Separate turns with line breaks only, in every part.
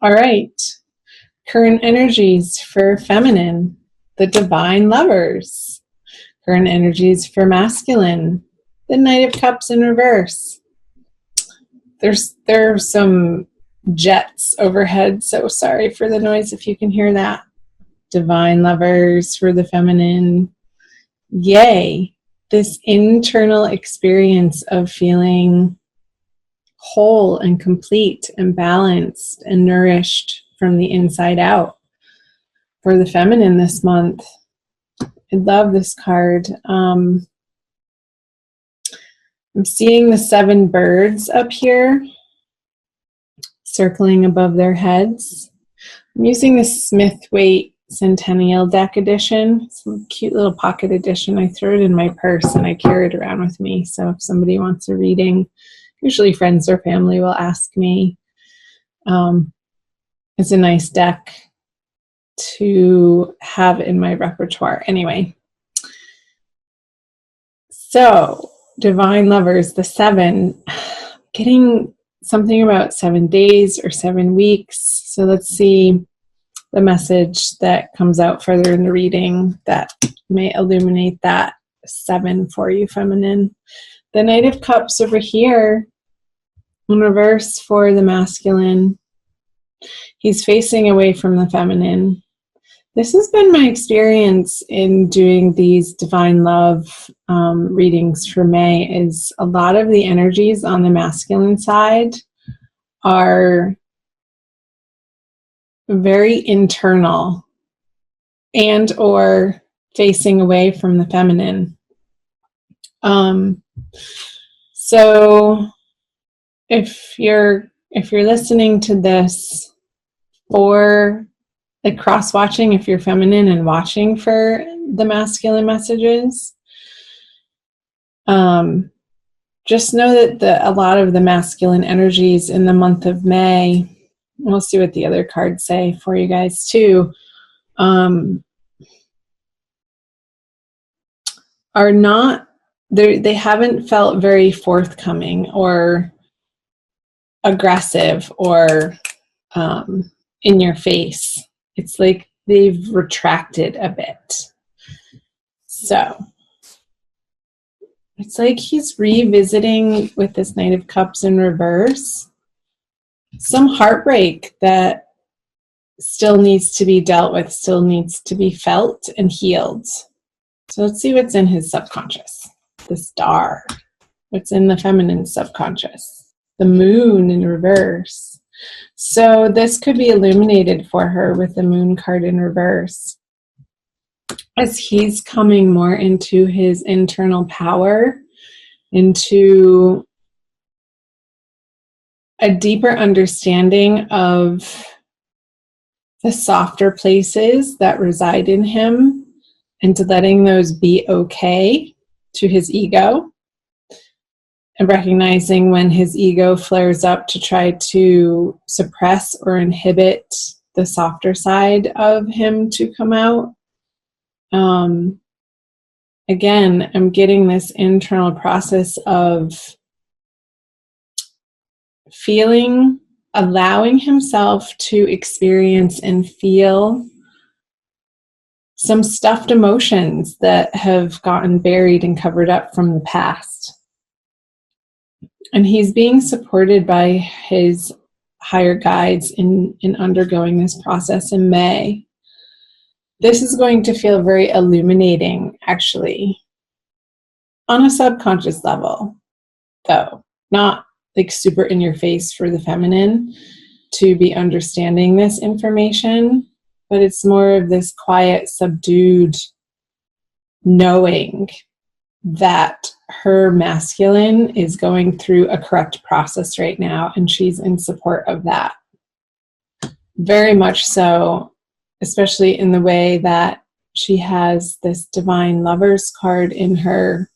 All right. Current energies for feminine, the divine lovers. Current energies for masculine, the Knight of Cups in reverse. There are some jets overhead, so sorry for the noise if you can hear that. Divine lovers for the feminine. Yay, this internal experience of feeling whole and complete and balanced and nourished from the inside out for the feminine this month. I love this card. I'm seeing the 7 birds up here circling above their heads. I'm using the Smith-Waite Centennial Deck edition. It's a cute little pocket edition. I threw it in my purse and I carry it around with me. So if somebody wants a reading, usually friends or family will ask me. It's a nice deck to have in my repertoire. Anyway, so divine lovers, the 7, getting something about 7 days or 7 weeks. So let's see the message that comes out further in the reading that may illuminate that 7 for you, feminine. The Knight of Cups over here in reverse for the masculine. He's facing away from the feminine. This has been my experience in doing these divine love readings for May, is a lot of the energies on the masculine side are very internal and or facing away from the feminine. So if you're listening to this, or like cross-watching if you're feminine and watching for the masculine messages, just know that a lot of the masculine energies in the month of May, we'll see what the other cards say for you guys too, are not, they haven't felt very forthcoming or aggressive or in your face. It's like they've retracted a bit. So it's like he's revisiting with this Knight of Cups in reverse some heartbreak that still needs to be dealt with, still needs to be felt and healed. So let's see what's in his subconscious. The Star. What's in the feminine subconscious? The Moon in reverse. So this could be illuminated for her with the Moon card in reverse, as he's coming more into his internal power, into a deeper understanding of the softer places that reside in him, and to letting those be okay to his ego, and recognizing when his ego flares up to try to suppress or inhibit the softer side of him to come out. Again, I'm getting this internal process of feeling, allowing himself to experience and feel some stuffed emotions that have gotten buried and covered up from the past. And he's being supported by his higher guides in undergoing this process in May. This is going to feel very illuminating, actually, on a subconscious level, though. Not like super in your face for the feminine to be understanding this information, but it's more of this quiet, subdued knowing that her masculine is going through a correct process right now, and she's in support of that. Very much so, especially in the way that she has this divine lovers card in her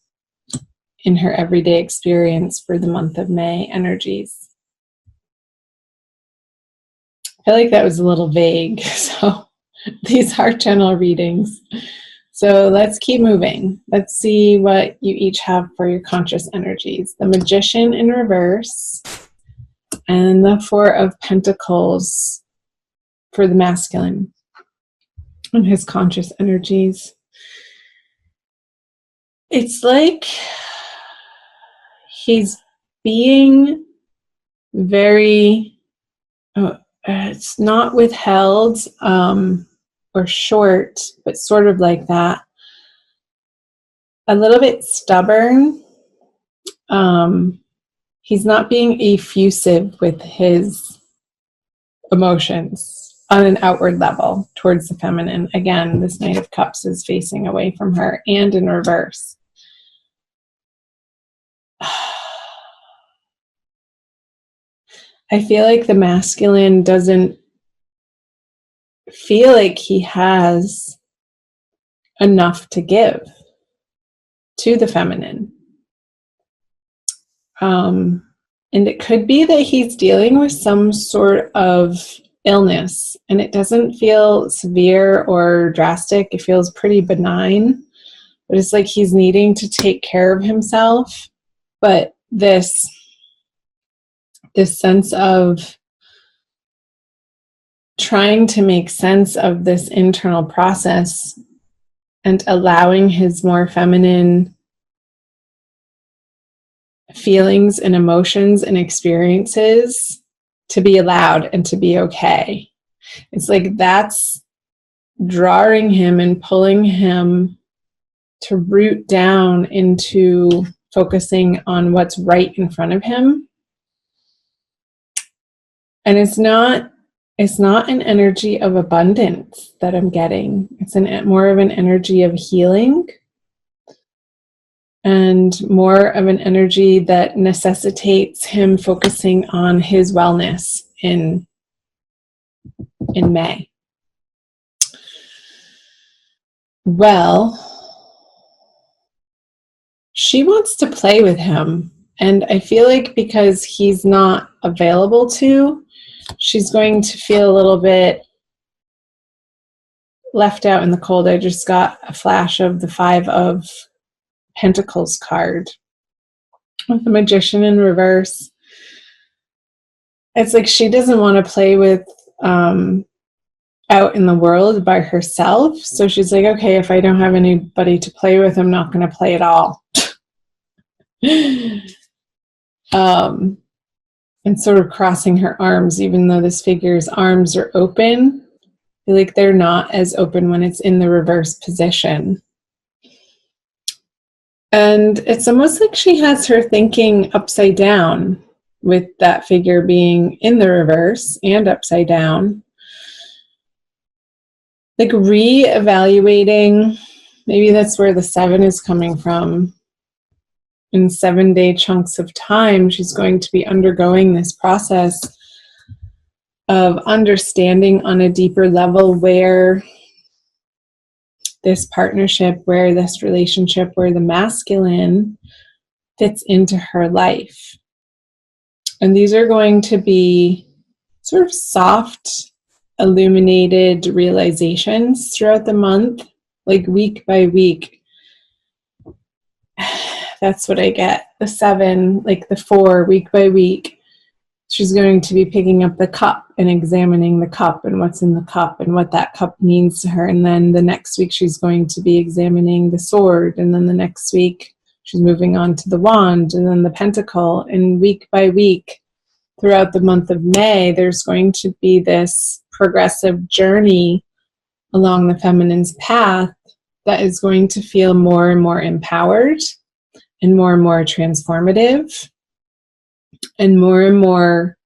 everyday experience for the month of May energies. I feel like that was a little vague, so these are general readings. So let's keep moving. Let's see what you each have for your conscious energies. The Magician in reverse and the Four of Pentacles for the masculine and his conscious energies. It's like he's being very, it's not withheld or short, but sort of like that. A little bit stubborn. He's not being effusive with his emotions on an outward level towards the feminine. Again, this Knight of Cups is facing away from her and in reverse. I feel like the masculine doesn't feel like he has enough to give to the feminine. And it could be that he's dealing with some sort of illness, and it doesn't feel severe or drastic. It feels pretty benign, but it's like he's needing to take care of himself. But this sense of trying to make sense of this internal process and allowing his more feminine feelings and emotions and experiences to be allowed and to be okay. It's like that's drawing him and pulling him to root down into focusing on what's right in front of him. And it's not an energy of abundance that I'm getting. It's more of an energy of healing and more of an energy that necessitates him focusing on his wellness in May. Well, she wants to play with him, and I feel like because he's not available to, she's going to feel a little bit left out in the cold. I just got a flash of the 5 of Pentacles card with the Magician in reverse. It's like she doesn't want to play with out in the world by herself. So she's like, okay, if I don't have anybody to play with, I'm not going to play at all. And sort of crossing her arms, even though this figure's arms are open. I feel like they're not as open when it's in the reverse position. And it's almost like she has her thinking upside down with that figure being in the reverse and upside down. Like re-evaluating, maybe that's where the 7 is coming from. In 7-day chunks of time, she's going to be undergoing this process of understanding on a deeper level where this partnership, where this relationship, where the masculine fits into her life. And these are going to be sort of soft, illuminated realizations throughout the month, like week by week. That's what I get. The 7, like the 4, week by week. She's going to be picking up the cup and examining the cup and what's in the cup and what that cup means to her. And then the next week she's going to be examining the sword. And then the next week she's moving on to the wand and then the pentacle. And week by week throughout the month of May, there's going to be this progressive journey along the feminine's path that is going to feel more and more empowered and more transformative and more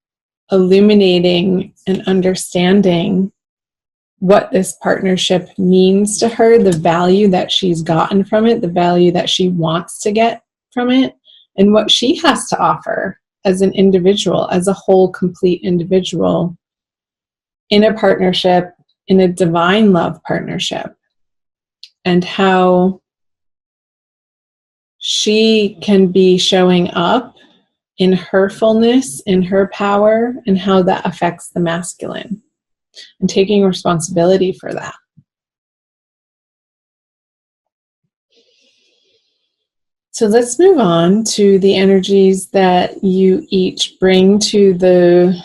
illuminating and understanding what this partnership means to her, the value that she's gotten from it, the value that she wants to get from it, and what she has to offer as an individual, as a whole, complete individual in a partnership, in a divine love partnership, and how she can be showing up in her fullness, in her power, and how that affects the masculine, and taking responsibility for that. So let's move on to the energies that you each bring to the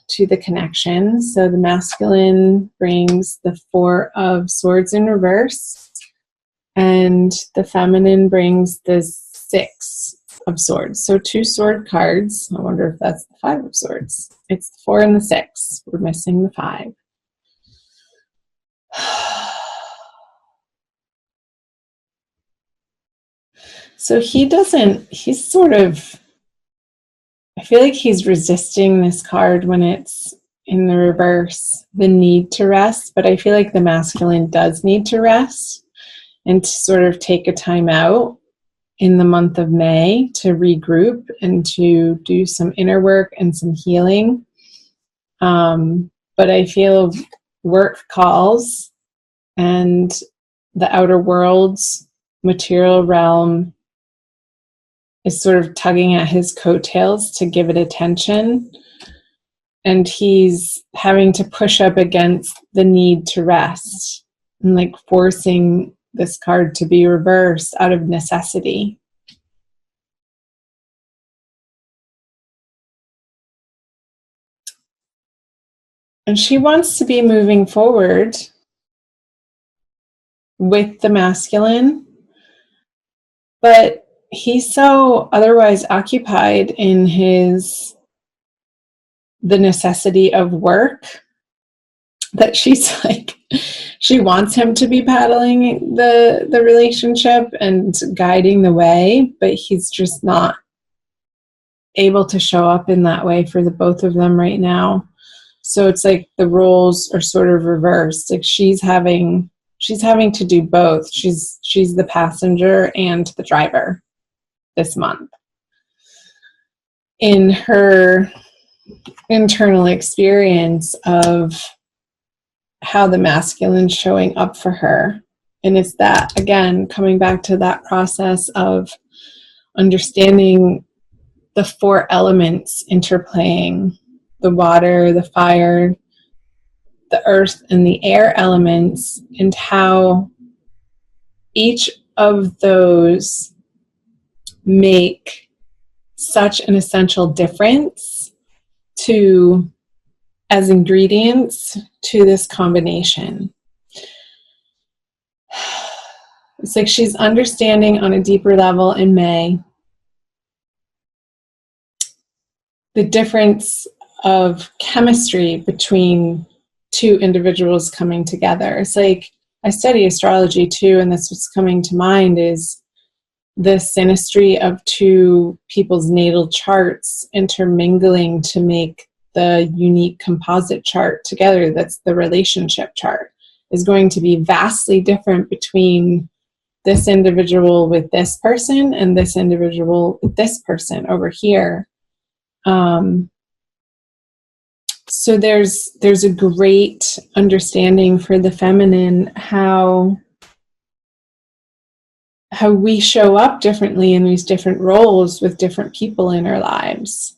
to the connection. So the masculine brings the Four of Swords in reverse, and the feminine brings the Six of Swords. So 2 sword cards. I wonder if that's the Five of Swords. It's the 4 and the 6. We're missing the 5. So he's sort of, I feel like he's resisting this card when it's in the reverse, the need to rest, but I feel like the masculine does need to rest and to sort of take a time out in the month of May to regroup and to do some inner work and some healing. But I feel work calls and the outer world's material realm is sort of tugging at his coattails to give it attention. And he's having to push up against the need to rest and like forcing this card to be reversed out of necessity. And she wants to be moving forward with the masculine, but he's so otherwise occupied in the necessity of work that she's like, she wants him to be paddling the relationship and guiding the way, but he's just not able to show up in that way for the both of them right now. So it's like the roles are sort of reversed. Like she's having to do both. She's the passenger and the driver this month in her internal experience of how the masculine's showing up for her. And it's that, again, coming back to that process of understanding the 4 elements interplaying: the water, the fire, the earth, and the air elements, and how each of those make such an essential difference as ingredients to this combination. It's like she's understanding on a deeper level in May the difference of chemistry between 2 individuals coming together. It's like, I study astrology too, and that's what's coming to mind is the synastry of 2 people's natal charts intermingling to make the unique composite chart together. That's the relationship chart, is going to be vastly different between this individual with this person and this individual with this person over here. So there's a great understanding for the feminine how we show up differently in these different roles with different people in our lives.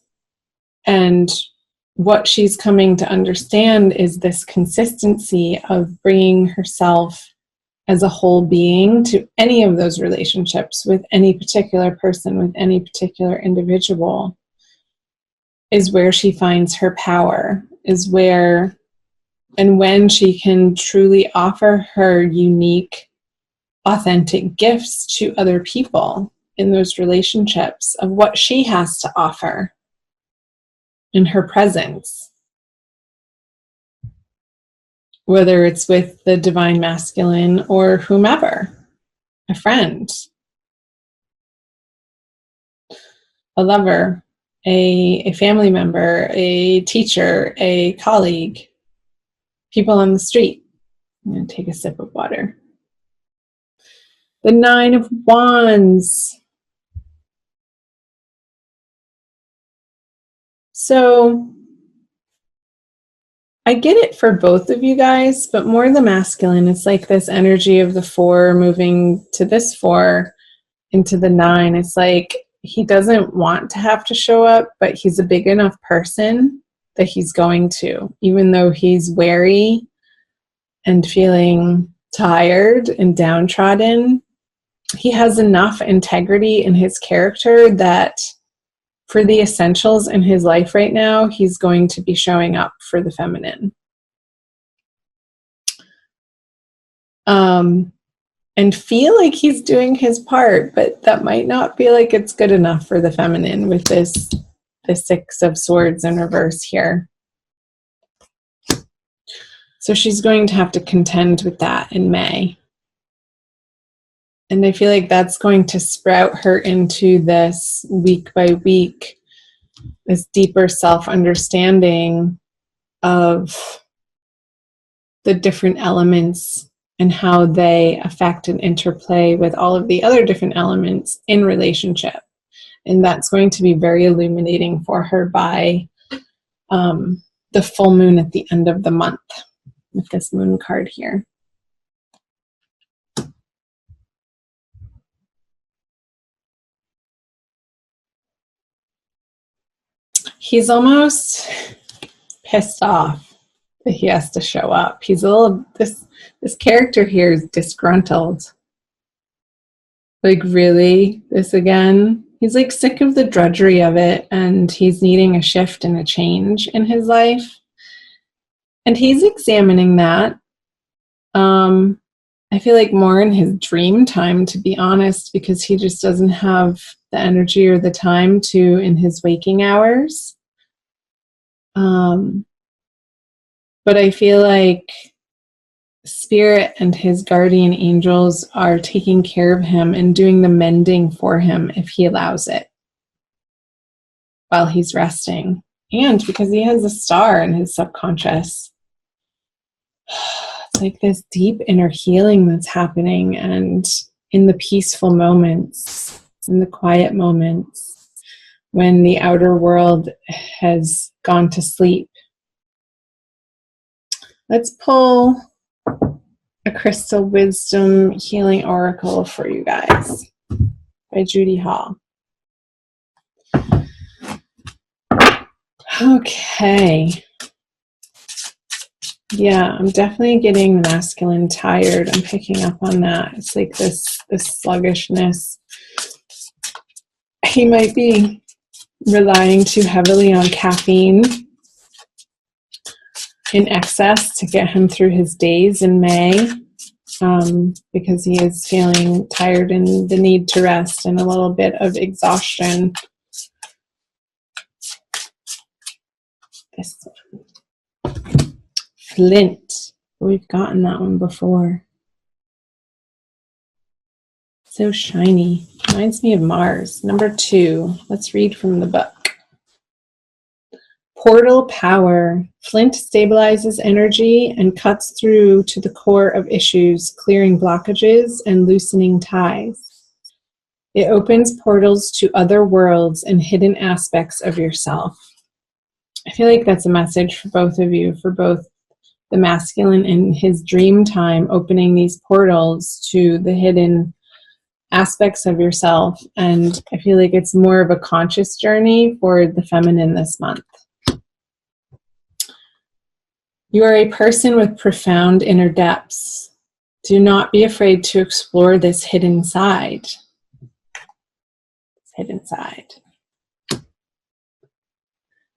And what she's coming to understand is this consistency of bringing herself as a whole being to any of those relationships with any particular person, with any particular individual, is where she finds her power, is where and when she can truly offer her unique, authentic gifts to other people in those relationships of what she has to offer in her presence. Whether it's with the divine masculine or whomever, a friend, a lover, a family member, a teacher, a colleague, people on the street. I'm going to take a sip of water. The 9 of Wands. So I get it for both of you guys, but more the masculine. It's like this energy of the 4 moving to this 4 into the 9. It's like he doesn't want to have to show up, but he's a big enough person that he's going to, even though he's wary and feeling tired and downtrodden. He has enough integrity in his character that for the essentials in his life right now, he's going to be showing up for the feminine. And feel like he's doing his part, but that might not feel like it's good enough for the feminine with the Six of Swords in reverse here. So she's going to have to contend with that in May. And I feel like that's going to sprout her into this week by week, this deeper self-understanding of the different elements and how they affect and interplay with all of the other different elements in relationship. And that's going to be very illuminating for her by the full moon at the end of the month with this moon card here. He's almost pissed off that he has to show up. He's a little, this character here is disgruntled. Like, really? This again? He's like sick of the drudgery of it, and he's needing a shift and a change in his life. And he's examining that. I feel like more in his dream time, to be honest, because he just doesn't have the energy or the time to in his waking hours. But I feel like Spirit and his guardian angels are taking care of him and doing the mending for him if he allows it while he's resting. And because he has a star in his subconscious, it's like this deep inner healing that's happening, and in the peaceful moments, in the quiet moments, when the outer world has gone to sleep. Let's pull a Crystal Wisdom Healing Oracle for you guys by Judy Hall. Okay. Yeah, I'm definitely getting the masculine tired. I'm picking up on that. It's like this sluggishness. He might be relying too heavily on caffeine in excess to get him through his days in May, because he is feeling tired and the need to rest and a little bit of exhaustion. This one. Flint. We've gotten that one before. So shiny. Reminds me of Mars. Number 2. Let's read from the book. Portal power. Flint stabilizes energy and cuts through to the core of issues, clearing blockages and loosening ties. It opens portals to other worlds and hidden aspects of yourself. I feel like that's a message for both of you, for both the masculine in his dream time, opening these portals to the hidden aspects of yourself. And I feel like it's more of a conscious journey for the feminine this month. You are a person with profound inner depths. Do not be afraid to explore this hidden side. This hidden side.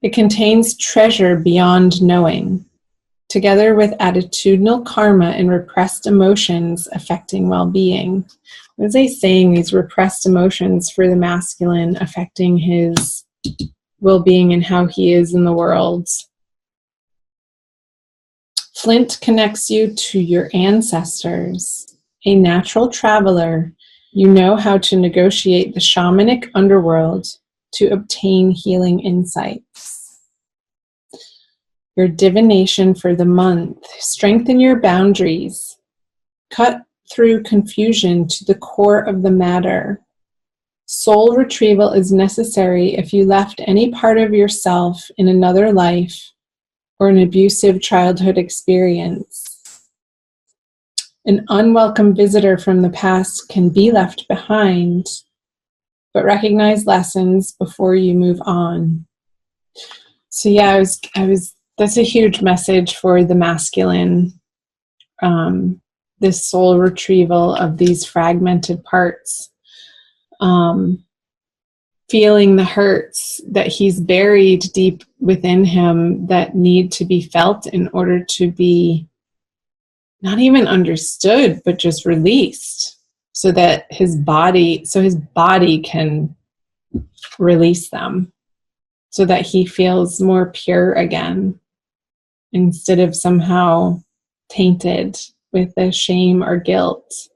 It contains treasure beyond knowing, together with attitudinal karma and repressed emotions affecting well-being. What is he saying? These repressed emotions for the masculine affecting his well-being and how he is in the world. Flint connects you to your ancestors. A natural traveler, you know how to negotiate the shamanic underworld to obtain healing insights. Your divination for the month. Strengthen your boundaries. Cut through confusion to the core of the matter. Soul retrieval is necessary if you left any part of yourself in another life or an abusive childhood experience. An unwelcome visitor from the past can be left behind, but recognize lessons before you move on. So yeah, that's a huge message for the masculine, this soul retrieval of these fragmented parts. feeling the hurts that he's buried deep within him that need to be felt in order to be not even understood, but just released, so that his body can release them, so that he feels more pure again, instead of somehow tainted with the shame or guilt.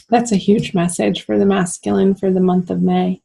That's a huge message for the masculine for the month of May.